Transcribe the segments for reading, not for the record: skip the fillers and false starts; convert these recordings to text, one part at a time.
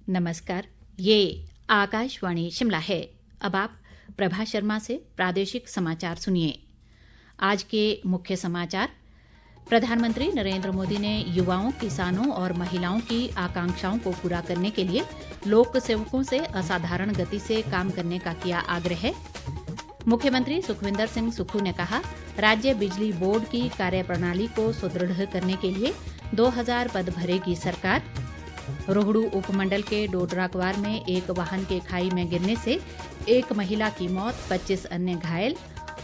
नमस्कार, ये आकाशवाणी शिमला है। अब आप प्रभा शर्मा से प्रादेशिक समाचार सुनिए। आज के मुख्य समाचार। प्रधानमंत्री नरेंद्र मोदी ने युवाओं, किसानों और महिलाओं की आकांक्षाओं को पूरा करने के लिए लोक सेवकों से असाधारण गति से काम करने का किया आग्रह। मुख्यमंत्री सुखविंदर सिंह सुक्खू ने कहा, राज्य बिजली बोर्ड की कार्यप्रणाली को सुदृढ़ करने के लिए 2000 पद भरेगी सरकार। रोहडू उपमंडल के डोडराक्वार में एक वाहन के खाई में गिरने से एक महिला की मौत, 25 अन्य घायल।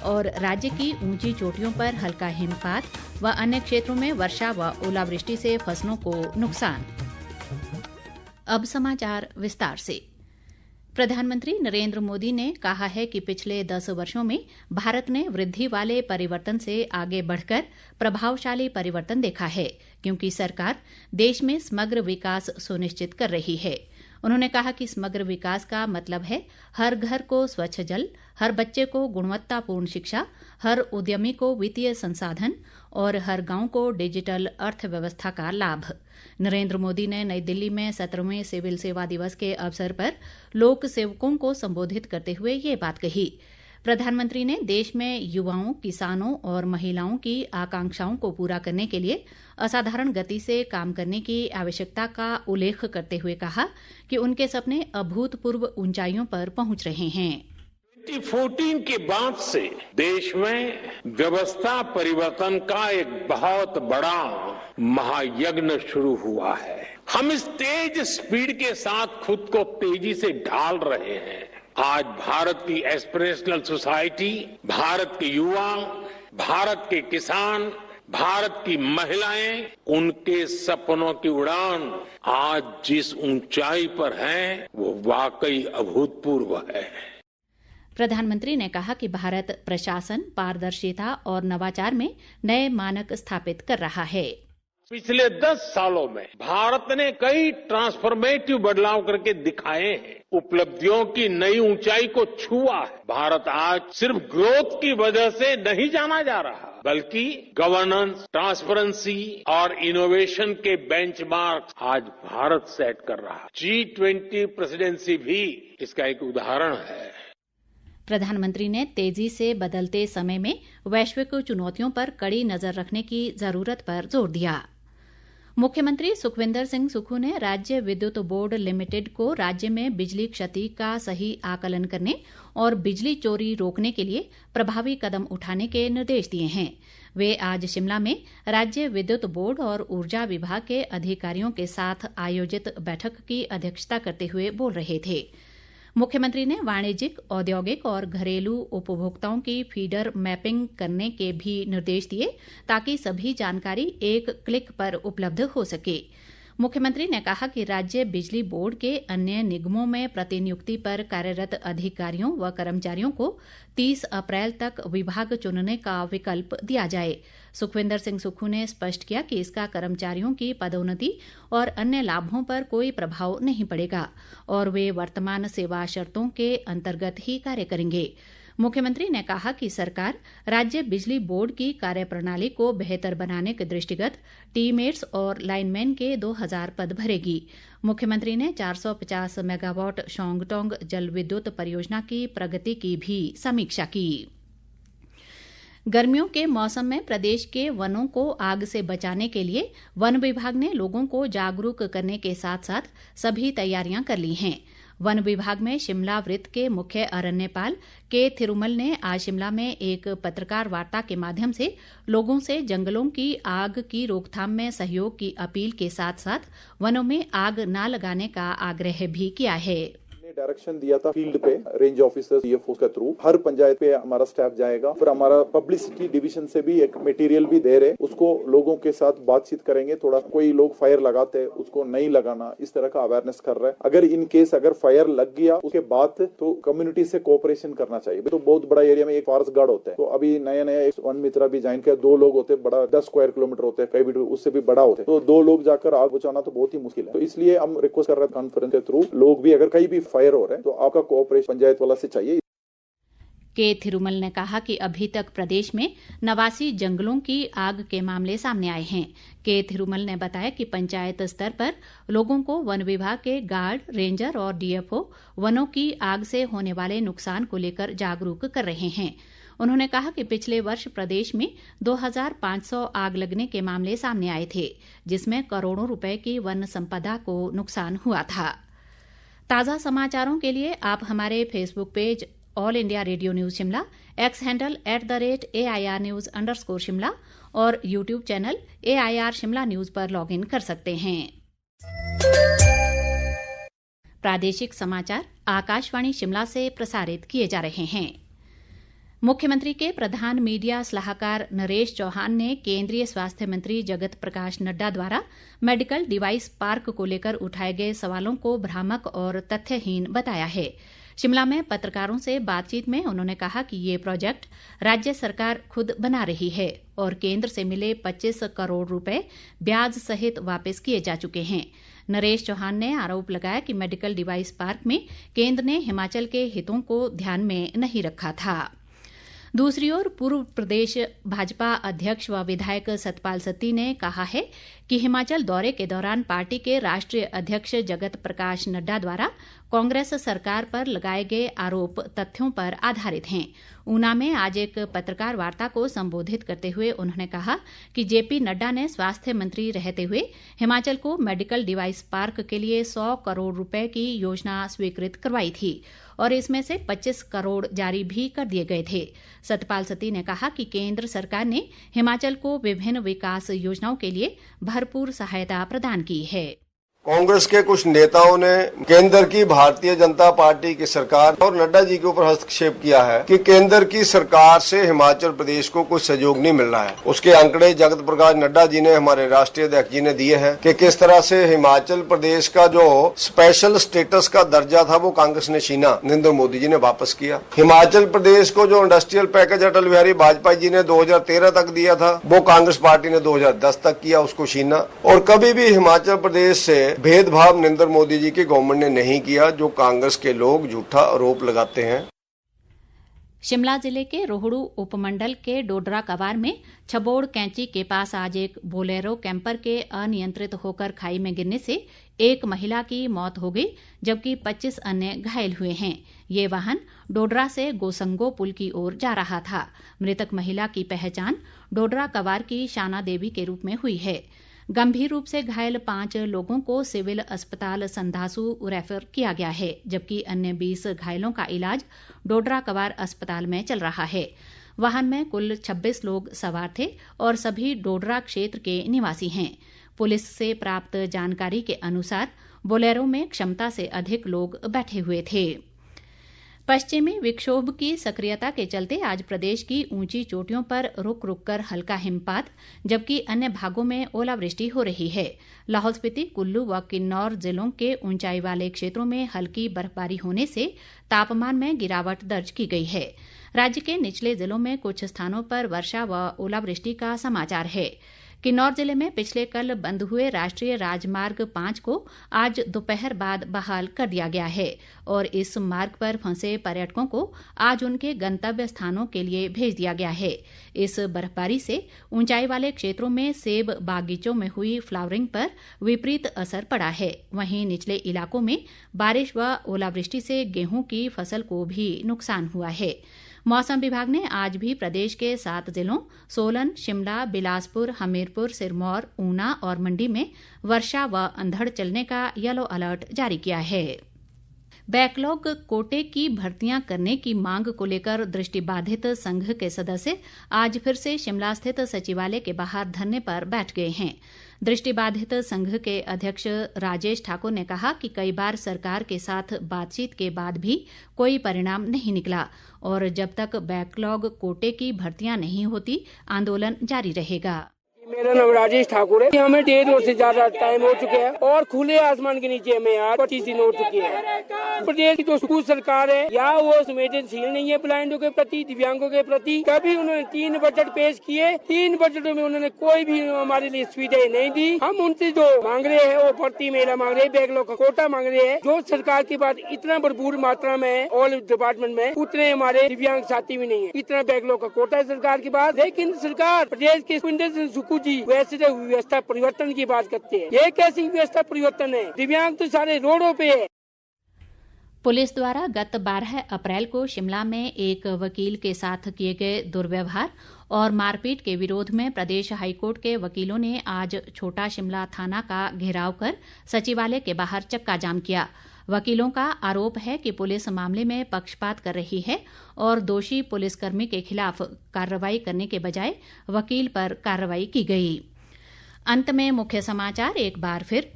और राज्य की ऊंची चोटियों पर हल्का हिमपात व अन्य क्षेत्रों में वर्षा व ओलावृष्टि से फसलों को नुकसान। अब समाचार विस्तार से। प्रधानमंत्री नरेंद्र मोदी ने कहा है कि पिछले 10 वर्षों में भारत ने वृद्धि वाले परिवर्तन से आगे बढ़कर प्रभावशाली परिवर्तन देखा है, क्योंकि सरकार देश में समग्र विकास सुनिश्चित कर रही है। उन्होंने कहा कि समग्र विकास का मतलब है हर घर को स्वच्छ जल, हर बच्चे को गुणवत्तापूर्ण शिक्षा, हर उद्यमी को वित्तीय संसाधन और हर गांव को डिजिटल अर्थव्यवस्था का लाभ। नरेंद्र मोदी ने नई दिल्ली में 17वें सिविल सेवा दिवस के अवसर पर लोक सेवकों को संबोधित करते हुए ये बात कही। प्रधानमंत्री ने देश में युवाओं, किसानों और महिलाओं की आकांक्षाओं को पूरा करने के लिए असाधारण गति से काम करने की आवश्यकता का उल्लेख करते हुए कहा कि उनके सपने अभूतपूर्व ऊंचाइयों पर पहुंच रहे हैं। 2014 के बाद से देश में व्यवस्था परिवर्तन का एक बहुत बड़ा महायज्ञ शुरू हुआ है। हम इस तेज स्पीड के साथ खुद को तेजी से ढाल रहे हैं। आज भारत की एस्पिरेशनल सोसाइटी, भारत के युवा, भारत के किसान, भारत की महिलाएं, उनके सपनों की उड़ान आज जिस ऊंचाई पर है वो वाकई अभूतपूर्व है। प्रधानमंत्री ने कहा कि भारत प्रशासन, पारदर्शिता और नवाचार में नए मानक स्थापित कर रहा है। पिछले 10 सालों में भारत ने कई ट्रांसफॉर्मेटिव बदलाव करके दिखाए हैं, उपलब्धियों की नई ऊंचाई को छुआ है। भारत आज सिर्फ ग्रोथ की वजह से नहीं जाना जा रहा, बल्कि गवर्नेंस, ट्रांसपेरेंसी और इनोवेशन के बेंचमार्क आज भारत सेट कर रहा है। G20 प्रेसिडेंसी भी इसका एक उदाहरण है। प्रधानमंत्री ने तेजी से बदलते समय में वैश्विक चुनौतियों पर कड़ी नजर रखने की जरूरत पर जोर दिया। मुख्यमंत्री सुखविंदर सिंह सुक्खू ने राज्य विद्युत बोर्ड लिमिटेड को राज्य में बिजली क्षति का सही आकलन करने और बिजली चोरी रोकने के लिए प्रभावी कदम उठाने के निर्देश दिए हैं। वे आज शिमला में राज्य विद्युत बोर्ड और ऊर्जा विभाग के अधिकारियों के साथ आयोजित बैठक की अध्यक्षता करते हुए बोल रहे थे। मुख्यमंत्री ने वाणिज्यिक, औद्योगिक और घरेलू उपभोक्ताओं की फीडर मैपिंग करने के भी निर्देश दिए, ताकि सभी जानकारी एक क्लिक पर उपलब्ध हो सके। मुख्यमंत्री ने कहा कि राज्य बिजली बोर्ड के अन्य निगमों में प्रतिनियुक्ति पर कार्यरत अधिकारियों व कर्मचारियों को 30 अप्रैल तक विभाग चुनने का विकल्प दिया जाए। सुखविंदर सिंह सुक्खू ने स्पष्ट किया कि इसका कर्मचारियों की पदोन्नति और अन्य लाभों पर कोई प्रभाव नहीं पड़ेगा और वे वर्तमान सेवा शर्तों के अंतर्गत ही कार्य करेंगे। मुख्यमंत्री ने कहा कि सरकार राज्य बिजली बोर्ड की कार्यप्रणाली को बेहतर बनाने के दृष्टिगत टीमेट्स और लाइनमैन के 2000 पद भरेगी। मुख्यमंत्री ने 450 मेगावाट शोंगटोंग जल विद्युत परियोजना की प्रगति की भी समीक्षा की। गर्मियों के मौसम में प्रदेश के वनों को आग से बचाने के लिए वन विभाग ने लोगों को जागरूक करने के साथ साथ सभी तैयारियां कर ली हैं। वन विभाग में शिमला वृत्त के मुख्य अरण्यपाल के थिरुमल ने आज शिमला में एक पत्रकार वार्ता के माध्यम से लोगों से जंगलों की आग की रोकथाम में सहयोग की अपील के साथ साथ वनों में आग न लगाने का आग्रह भी किया है। डायरेक्शन दिया था फील्ड पे रेंज ऑफिसर्स सीएफओ के थ्रू हर पंचायत पे हमारा स्टाफ जाएगा। फिर हमारा पब्लिसिटी डिवीजन से भी एक मटेरियल भी दे रहे, उसको लोगों के साथ बातचीत करेंगे। थोड़ा कोई लोग फायर लगाते हैं उसको नहीं लगाना, इस तरह का अवेयरनेस कर रहे हैं। अगर इन केस अगर फायर लग गया उसके बाद तो कम्युनिटी से कोऑपरेशन करना चाहिए। तो बहुत बड़ा एरिया में एक फॉरेस्ट गार्ड होता है, तो अभी नया नया एक वन मित्रा भी ज्वाइन किया। 2 लोग होते, बड़ा 10 स्क्वायर किलोमीटर होते हैं, कई भी उससे भी बड़ा होते, तो 2 लोग जाकर आग बुझाना तो बहुत ही मुश्किल है। तो इसलिए हम रिक्वेस्ट कर रहे हैं कॉन्फ्रेंस के थ्रू, लोग भी अगर कहीं भी फायर हो रहे हैं तो आपका कोऑपरेशन पंचायत वाला से चाहिए। के थिरुमल ने कहा कि अभी तक प्रदेश में 89 जंगलों की आग के मामले सामने आए हैं। के थिरुमल ने बताया कि पंचायत स्तर पर लोगों को वन विभाग के गार्ड, रेंजर और डीएफओ वनों की आग से होने वाले नुकसान को लेकर जागरूक कर रहे हैं। उन्होंने कहा कि पिछले वर्ष प्रदेश में 2500 आग लगने के मामले सामने आए थे, जिसमें करोड़ों रुपए की वन संपदा को नुकसान हुआ था। ताज़ा समाचारों के लिए आप हमारे Facebook page All India Radio news Shimla, X handle @AIR News_ Shimla और YouTube channel AIR Shimla news पर लॉग इन कर सकते हैं। प्रादेशिक समाचार आकाशवाणी शिमला से प्रसारित किए जा रहे हैं। मुख्यमंत्री के प्रधान मीडिया सलाहकार नरेश चौहान ने केंद्रीय स्वास्थ्य मंत्री जगत प्रकाश नड्डा द्वारा मेडिकल डिवाइस पार्क को लेकर उठाए गए सवालों को भ्रामक और तथ्यहीन बताया है। शिमला में पत्रकारों से बातचीत में उन्होंने कहा कि ये प्रोजेक्ट राज्य सरकार खुद बना रही है और केंद्र से मिले 25 करोड़ रुपए ब्याज सहित वापस किए जा चुके हैं। नरेश चौहान ने आरोप लगाया कि मेडिकल डिवाइस पार्क में केंद्र ने हिमाचल के हितों को ध्यान में नहीं रखा था। दूसरी ओर पूर्व प्रदेश भाजपा अध्यक्ष व विधायक सतपाल सत्ती ने कहा है कि हिमाचल दौरे के दौरान पार्टी के राष्ट्रीय अध्यक्ष जगत प्रकाश नड्डा द्वारा कांग्रेस सरकार पर लगाए गए आरोप तथ्यों पर आधारित हैं। ऊना में आज एक पत्रकार वार्ता को संबोधित करते हुए उन्होंने कहा कि जेपी नड्डा ने स्वास्थ्य मंत्री रहते हुए हिमाचल को मेडिकल डिवाइस पार्क के लिए 100 करोड़ रुपए की योजना स्वीकृत करवाई थी और इसमें से 25 करोड़ जारी भी कर दिए गए थे। सतपाल सत्ती ने कहा कि केंद्र सरकार ने हिमाचल को विभिन्न विकास योजनाओं के लिए भरपूर सहायता प्रदान की है। कांग्रेस के कुछ नेताओं ने केंद्र की भारतीय जनता पार्टी की सरकार और नड्डा जी के ऊपर हस्तक्षेप किया है कि केंद्र की सरकार से हिमाचल प्रदेश को कुछ सहयोग नहीं मिल रहा है। उसके आंकड़े जगत प्रकाश नड्डा जी ने, हमारे राष्ट्रीय अध्यक्ष जी ने दिए हैं कि किस तरह से हिमाचल प्रदेश का जो स्पेशल स्टेटस का दर्जा था वो कांग्रेस ने छीना, नरेंद्र मोदी जी ने वापस किया। हिमाचल प्रदेश को जो इंडस्ट्रियल पैकेज अटल बिहारी वाजपेयी जी ने 2013 तक दिया था वो कांग्रेस पार्टी ने 2010 तक किया, उसको छीना। और कभी भी हिमाचल प्रदेश से भेदभाव नरेंद्र मोदी जी की गवर्नमेंट ने नहीं किया, जो कांग्रेस के लोग झूठा आरोप लगाते हैं। शिमला जिले के रोहडू उपमंडल के डोडरा कवार में छबोड़ कैंची के पास आज एक बोलेरो कैंपर के अनियंत्रित होकर खाई में गिरने से एक महिला की मौत हो गई, जबकि 25 अन्य घायल हुए हैं। ये वाहन डोडरा से गोसंगो पुल की ओर जा रहा था। मृतक महिला की पहचान डोडरा कवार की शाना देवी के रूप में हुई है। गंभीर रूप से घायल 5 लोगों को सिविल अस्पताल संधासू रेफर किया गया है, जबकि अन्य 20 घायलों का इलाज डोडरा कवार अस्पताल में चल रहा है। वाहन में कुल 26 लोग सवार थे और सभी डोडरा क्षेत्र के निवासी हैं। पुलिस से प्राप्त जानकारी के अनुसार बोलेरो में क्षमता से अधिक लोग बैठे हुए थे। पश्चिमी विक्षोभ की सक्रियता के चलते आज प्रदेश की ऊंची चोटियों पर रुक रुक कर हल्का हिमपात, जबकि अन्य भागों में ओलावृष्टि हो रही है। लाहौल स्पीति, कुल्लू व किन्नौर जिलों के ऊंचाई वाले क्षेत्रों में हल्की बर्फबारी होने से तापमान में गिरावट दर्ज की गई है। राज्य के निचले जिलों में कुछ स्थानों पर वर्षा व ओलावृष्टि का समाचार है। किन्नौर जिले में पिछले कल बंद हुए राष्ट्रीय राजमार्ग 5 को आज दोपहर बाद बहाल कर दिया गया है और इस मार्ग पर फंसे पर्यटकों को आज उनके गंतव्य स्थानों के लिए भेज दिया गया है। इस बर्फबारी से ऊंचाई वाले क्षेत्रों में सेब बागीचों में हुई फ्लावरिंग पर विपरीत असर पड़ा है। वहीं निचले इलाकों में बारिश व ओलावृष्टि से गेहूं की फसल को भी नुकसान हुआ है। मौसम विभाग ने आज भी प्रदेश के 7 जिलों सोलन, शिमला, बिलासपुर, हमीरपुर, सिरमौर, ऊना और मंडी में वर्षा व अंधड़ चलने का येलो अलर्ट जारी किया है। बैकलॉग कोटे की भर्तियां करने की मांग को लेकर दृष्टिबाधित संघ के सदस्य आज फिर से शिमला स्थित सचिवालय के बाहर धरने पर बैठ गए हैं। दृष्टिबाधित संघ के अध्यक्ष राजेश ठाकुर ने कहा कि कई बार सरकार के साथ बातचीत के बाद भी कोई परिणाम नहीं निकला और जब तक बैकलॉग कोटे की भर्तियां नहीं होती आंदोलन जारी रहेगा। मेरा नाम राजेश ठाकुर है। हमें 1.5 से ज्यादा टाइम हो चुके हैं और खुले आसमान के नीचे हमें आज 25 दिन हो चुके हैं। प्रदेश की जो स्कूल सरकार है या वो संवेदनशील नहीं है ब्लाइंडों के प्रति, दिव्यांगों के प्रति। कभी उन्होंने 3 बजट पेश किए, 3 बजटों में उन्होंने कोई भी हमारे लिए सुविधाएं नहीं दी। हम उनसे जो मांग रहे हैं वो भर्ती मेला मांग रहे हैं, बैकलॉग का कोटा मांग रहे हैं। जो सरकार के पास इतना भरपूर मात्रा में है ऑल डिपार्टमेंट में, उतने हमारे दिव्यांग साथी भी नहीं है। इतना बैकलॉग का कोटा है सरकार के पास, लेकिन सरकार प्रदेश के सुखू जी वैसे तो व्यवस्था परिवर्तन की बात करते हैं। ये कैसी व्यवस्था परिवर्तन है? दिव्यांग तो सारे रोडों पे है। पुलिस द्वारा गत 12 अप्रैल को शिमला में एक वकील के साथ किए गए दुर्व्यवहार और मारपीट के विरोध में प्रदेश हाईकोर्ट के वकीलों ने आज छोटा शिमला थाना का घेराव कर सचिवालय के बाहर चक्का जाम किया। वकीलों का आरोप है कि पुलिस मामले में पक्षपात कर रही है और दोषी पुलिसकर्मी के खिलाफ कार्रवाई करने के बजाय वकील पर कार्रवाई की गई। अंत में मुख्य समाचार एक बार फिर।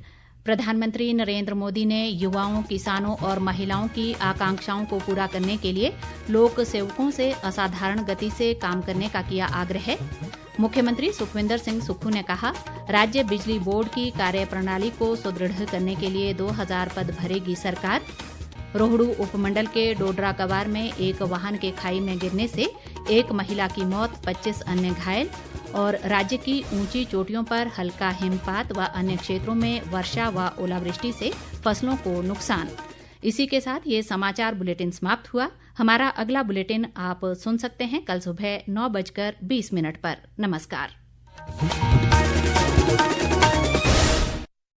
प्रधानमंत्री नरेंद्र मोदी ने युवाओं, किसानों और महिलाओं की आकांक्षाओं को पूरा करने के लिए लोक सेवकों से असाधारण गति से काम करने का किया आग्रह। मुख्यमंत्री सुखविंदर सिंह सुक्खू ने कहा, राज्य बिजली बोर्ड की कार्यप्रणाली को सुदृढ़ करने के लिए 2000 पद भरेगी सरकार। रोहडू उपमंडल के डोडरा कवार में एक वाहन के खाई में गिरने से एक महिला की मौत, 25 अन्य घायल। और राज्य की ऊंची चोटियों पर हल्का हिमपात व अन्य क्षेत्रों में वर्षा व ओलावृष्टि से फसलों को नुकसान। इसी के साथ ये समाचार बुलेटिन समाप्त हुआ। हमारा अगला बुलेटिन आप सुन सकते हैं कल सुबह 9:20 पर। नमस्कार।